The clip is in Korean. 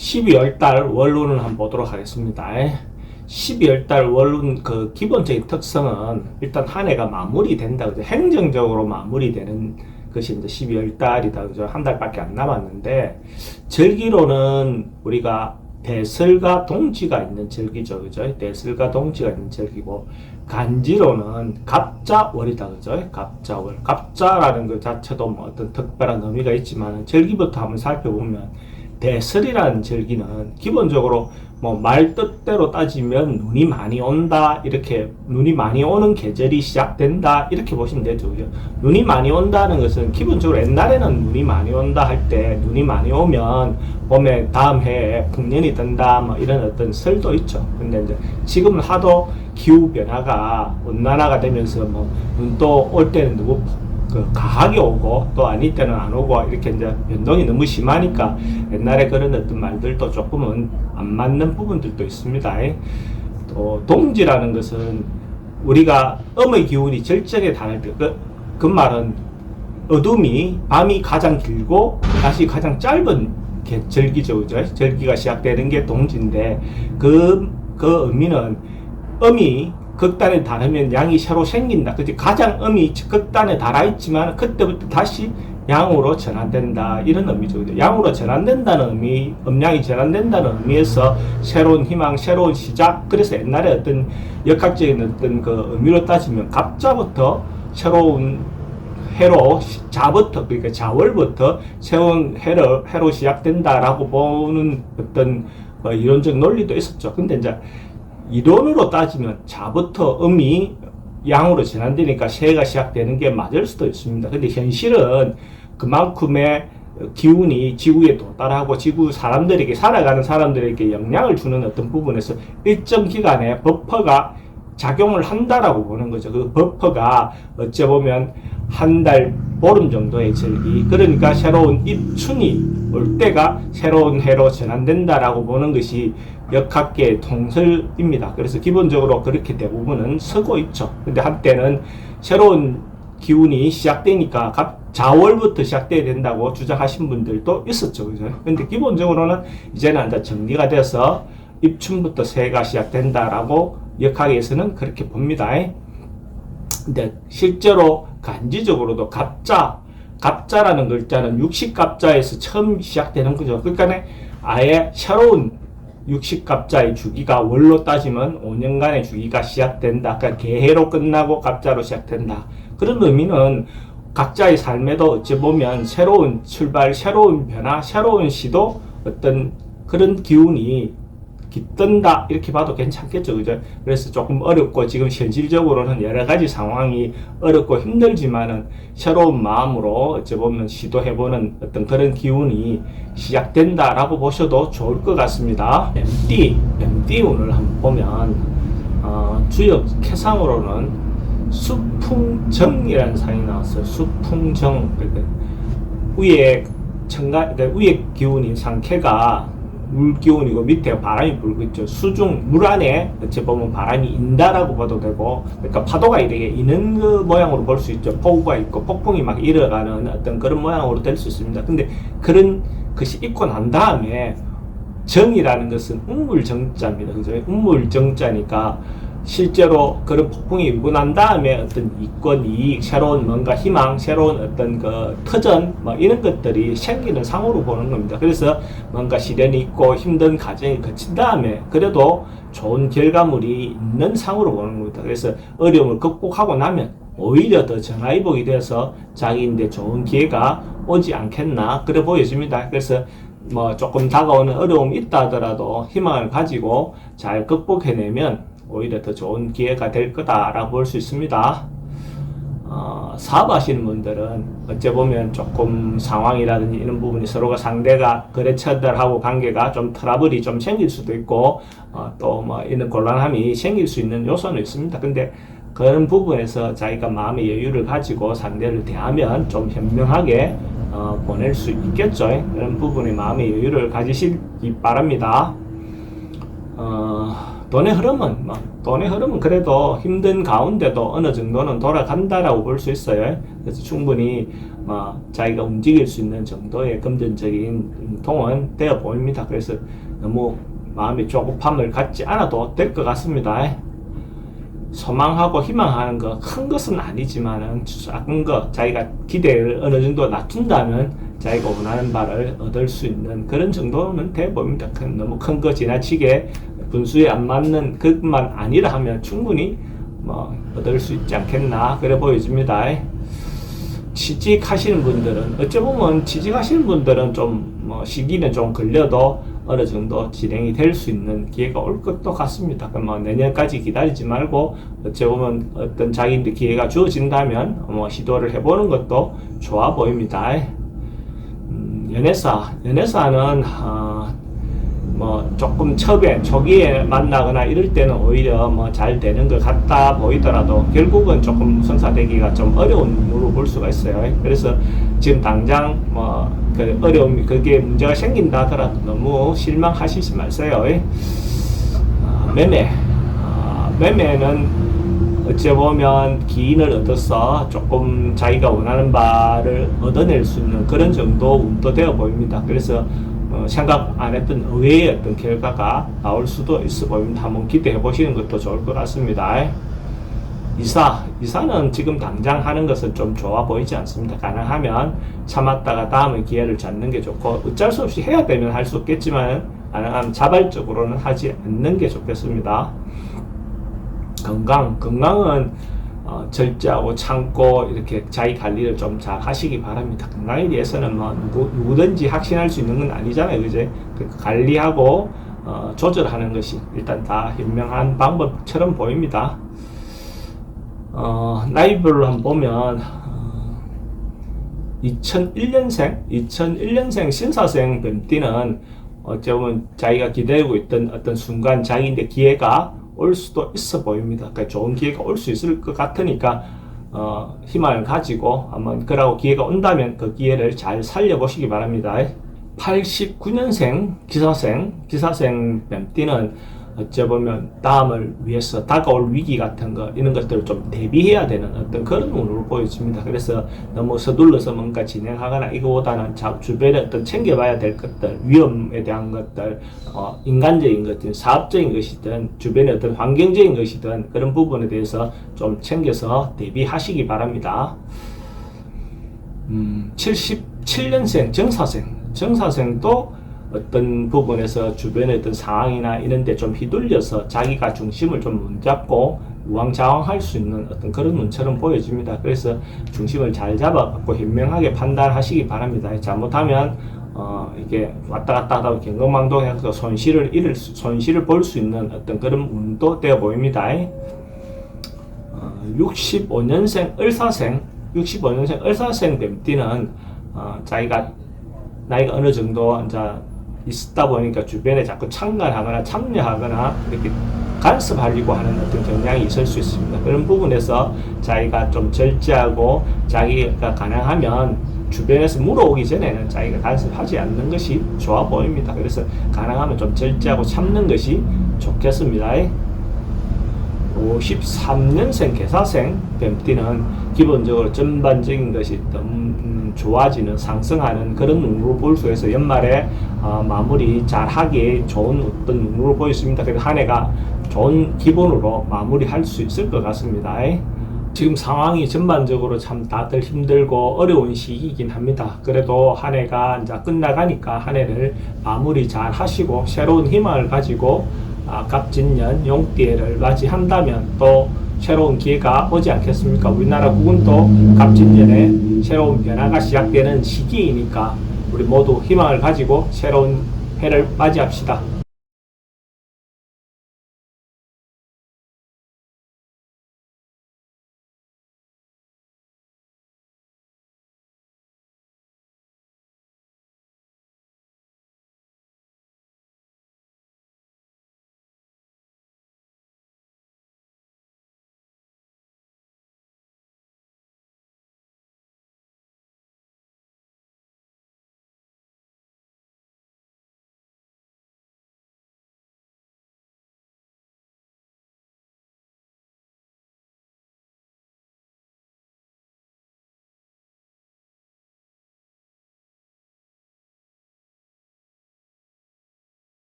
12월 달 원론을 한번 보도록 하겠습니다. 12월 달 원론 그 기본적인 특성은 일단 한 해가 마무리된다. 그죠? 행정적으로 마무리되는 것이 이제 12월 달이다. 그죠? 한 달밖에 안 남았는데, 절기로는 우리가 대설과 동지가 있는 절기죠. 그죠? 대설과 동지가 있는 절기고, 간지로는 갑자월이다. 그죠? 갑자월. 갑자라는 것 자체도 뭐 어떤 특별한 의미가 있지만, 절기부터 한번 살펴보면, 대설이라는 절기는 기본적으로 뭐 말 뜻대로 따지면 눈이 많이 온다, 이렇게 눈이 많이 오는 계절이 시작된다, 이렇게 보시면 되죠. 그죠? 눈이 많이 온다는 것은 기본적으로 옛날에는 눈이 많이 온다 할 때 눈이 많이 오면 봄에 다음 해에 풍년이 든다, 뭐 이런 어떤 설도 있죠. 근데 이제 지금은 하도 기후 변화가 온난화가 되면서 뭐 눈도 올 때는 너무 가하게 오고 또 아닐 때는 안 오고 이렇게 이제 변동이 너무 심하니까 옛날에 그런 어떤 말들도 조금은 안 맞는 부분들도 있습니다. 또 동지라는 것은 우리가 음의 기운이 절정에 달할 때 그 말은 어둠이 밤이 가장 길고 다시 가장 짧은 절기죠. 그죠? 절기가 시작되는 게 동지인데 그 의미는 음이 극단에 달하면 양이 새로 생긴다. 그치? 가장 음이 극단에 달아있지만 그때부터 다시 양으로 전환된다. 이런 의미죠. 양으로 전환된다는 의미, 음양이 전환된다는 의미에서 새로운 희망, 새로운 시작. 그래서 옛날에 어떤 역학적인 어떤 그 의미로 따지면 갑자부터 새로운 해로, 자부터, 그러니까 자월부터 새로운 해로 시작된다라고 보는 어떤 이론적 논리도 있었죠. 근데 이제 이론으로 따지면 자부터 음이 양으로 전환되니까 새해가 시작되는 게 맞을 수도 있습니다. 근데 현실은 그만큼의 기운이 지구에 도달하고 지구 사람들에게, 살아가는 사람들에게 영향을 주는 어떤 부분에서 일정 기간에 버퍼가 작용을 한다라고 보는 거죠. 그 버퍼가 어찌 보면 한 달, 보름 정도의 절기, 그러니까 새로운 입춘이 올 때가 새로운 해로 전환된다라고 보는 것이 역학계의 통설입니다. 그래서 기본적으로 그렇게 대부분은 쓰고 있죠. 근데 한때는 새로운 기운이 시작되니까 자월부터 시작돼야 된다고 주장하신 분들도 있었죠. 그죠? 근데 기본적으로는 이제는 이제 정리가 돼서 입춘부터 새해가 시작된다라고 역학에서는 그렇게 봅니다. 근데 실제로 간지적으로도 갑자라는 글자는 육식갑자에서 처음 시작되는 거죠. 그러니까 아예 새로운 육식갑자의 주기가 월로 따지면 5년간의 주기가 시작된다. 그러니까 개해로 끝나고 갑자로 시작된다. 그런 의미는 각자의 삶에도 어찌 보면 새로운 출발, 새로운 변화, 새로운 시도, 어떤 그런 기운이 깃든다, 이렇게 봐도 괜찮겠죠. 그죠? 그래서 조금 어렵고 지금 현실적으로는 여러 가지 상황이 어렵고 힘들지만은 새로운 마음으로 어찌 보면 시도해보는 어떤 그런 기운이 시작된다라고 보셔도 좋을 것 같습니다. MD 운을 한번 보면 주역 캐상으로는 수풍정이라는 상이 나왔어요. 수풍정. 위에 위에 기운인 상캐가 물 기운이고 밑에 바람이 불고 있죠. 수중, 물 안에 어찌 보면 바람이 인다라고 봐도 되고, 그러니까 파도가 이렇게 이는 그 모양으로 볼 수 있죠. 폭우가 있고 폭풍이 막 일어가는 어떤 그런 모양으로 될 수 있습니다. 근데 그런 것이 있고 난 다음에 정이라는 것은 운물정자입니다. 그죠? 운물정자니까 실제로 그런 폭풍이 일고 난 다음에 어떤 이권, 이익, 새로운 뭔가 희망, 새로운 어떤 그 터전, 뭐 이런 것들이 생기는 상으로 보는 겁니다. 그래서 뭔가 시련이 있고 힘든 과정이 거친 다음에 그래도 좋은 결과물이 있는 상으로 보는 겁니다. 그래서 어려움을 극복하고 나면 오히려 더 전화위복이 돼서 자기인데 좋은 기회가 오지 않겠나, 그래 보여집니다. 그래서 뭐 조금 다가오는 어려움이 있다 하더라도 희망을 가지고 잘 극복해내면 오히려 더 좋은 기회가 될 거다라고 볼 수 있습니다. 사업하시는 분들은 어째 보면 조금 상황이라든지 이런 부분이 서로가 상대가 거래처들하고 관계가 좀 트러블이 좀 생길 수도 있고 또 뭐 이런 곤란함이 생길 수 있는 요소는 있습니다. 근데 그런 부분에서 자기가 마음의 여유를 가지고 상대를 대하면 좀 현명하게 보낼 수 있겠죠. 그런 부분에 마음의 여유를 가지시기 바랍니다. 돈의 흐름은 그래도 힘든 가운데도 어느 정도는 돌아간다라고 볼 수 있어요. 그래서 충분히 자기가 움직일 수 있는 정도의 금전적인 통은 되어 보입니다. 그래서 너무 마음의 조급함을 갖지 않아도 될 것 같습니다. 소망하고 희망하는 거 큰 것은 아니지만은 작은 거 자기가 기대를 어느 정도 낮춘다면 자기가 원하는 바를 얻을 수 있는 그런 정도는 돼 보입니다. 너무 큰 거 지나치게 분수에 안 맞는 것만 아니라 하면 충분히 얻을 수 있지 않겠나 그래 보여집니다. 취직하시는 분들은 어찌 보면 취직하시는 분들은 좀 시기는 좀 걸려도 어느 정도 진행이 될 수 있는 기회가 올 것도 같습니다. 내년까지 기다리지 말고 어찌 보면 어떤 자기한테 기회가 주어진다면 시도를 해보는 것도 좋아 보입니다. 연애사는 조금 초기에 만나거나 이럴 때는 오히려 잘 되는 것 같다 보이더라도 결국은 조금 선사되기가 좀 어려운 운으로 볼 수가 있어요. 그래서 지금 당장 그 어려움이 그게 문제가 생긴다 하더라도 너무 실망하시지 마세요. 매매는 어찌 보면 기인을 얻어서 조금 자기가 원하는 바를 얻어낼 수 있는 그런 정도 운도 되어 보입니다. 그래서 생각 안 했던 의외의 어떤 결과가 나올 수도 있어 보입니다. 한번 기대해 보시는 것도 좋을 것 같습니다. 이사는 지금 당장 하는 것은 좀 좋아 보이지 않습니다. 가능하면 참았다가 다음에 기회를 잡는 게 좋고, 어쩔 수 없이 해야 되면 할 수 없겠지만 가능하면 자발적으로는 하지 않는 게 좋겠습니다. 건강은 절제하고 참고 이렇게 자기 관리를 좀 잘 하시기 바랍니다. 건강에 대해서는 누구든지 확신할 수 있는 건 아니잖아요, 그제? 관리하고 조절하는 것이 일단 다 현명한 방법처럼 보입니다. 나이별로 한번 보면 2001년생 신사생 뱀띠는 어쩌면 자기가 기다리고 있던 어떤 순간 자기인데 기회가 올 수도 있어 보입니다. 그러니까 좋은 기회가 올 수 있을 것 같으니까 희망을 가지고 한번 그러고 기회가 온다면 그 기회를 잘 살려보시기 바랍니다. 89년생 기사생 뱀띠는 어쩌보면 다음을 위해서 다가올 위기 같은 거 이런 것들을 좀 대비해야 되는 어떤 그런 운으로 보여집니다. 그래서 너무 서둘러서 뭔가 진행하거나 이거보다는 주변에 어떤 챙겨봐야 될 것들, 위험에 대한 것들, 인간적인 것들, 사업적인 것이든 주변의 어떤 환경적인 것이든 그런 부분에 대해서 좀 챙겨서 대비하시기 바랍니다. 77년생 정사생도 어떤 부분에서 주변의 어떤 상황이나 이런 데 좀 휘둘려서 자기가 중심을 좀 못 잡고 우왕좌왕할 수 있는 어떤 그런 운처럼 보여집니다. 그래서 중심을 잘 잡아갖고 현명하게 판단하시기 바랍니다. 잘못하면 이게 왔다 갔다 하다가 경거망동해서 손실을 볼 수 있는 어떤 그런 운도 되어 보입니다. 65년생 을사생 뱀띠는 자기가 나이가 어느 정도 이제 있다 보니까 주변에 자꾸 참관하거나 참여하거나 이렇게 간섭하려고 하는 어떤 경향이 있을 수 있습니다. 그런 부분에서 자기가 좀 절제하고 자기가 가능하면 주변에서 물어오기 전에는 자기가 간섭하지 않는 것이 좋아 보입니다. 그래서 가능하면 좀 절제하고 참는 것이 좋겠습니다. 53년생 개사생 뱀띠는 기본적으로 전반적인 것이 좋아지는 상승하는 그런 운으로 볼 수 있어서 연말에 마무리 잘 하기에 좋은 어떤 운으로 보였습니다. 그래서 한 해가 좋은 기본으로 마무리할 수 있을 것 같습니다. 지금 상황이 전반적으로 참 다들 힘들고 어려운 시기이긴 합니다. 그래도 한 해가 이제 끝나가니까 한 해를 마무리 잘 하시고 새로운 희망을 가지고 갑진년 용띠를 맞이한다면 또 새로운 기회가 오지 않겠습니까? 우리나라 국운도 갑진년에 새로운 변화가 시작되는 시기이니까 우리 모두 희망을 가지고 새로운 해를 맞이합시다.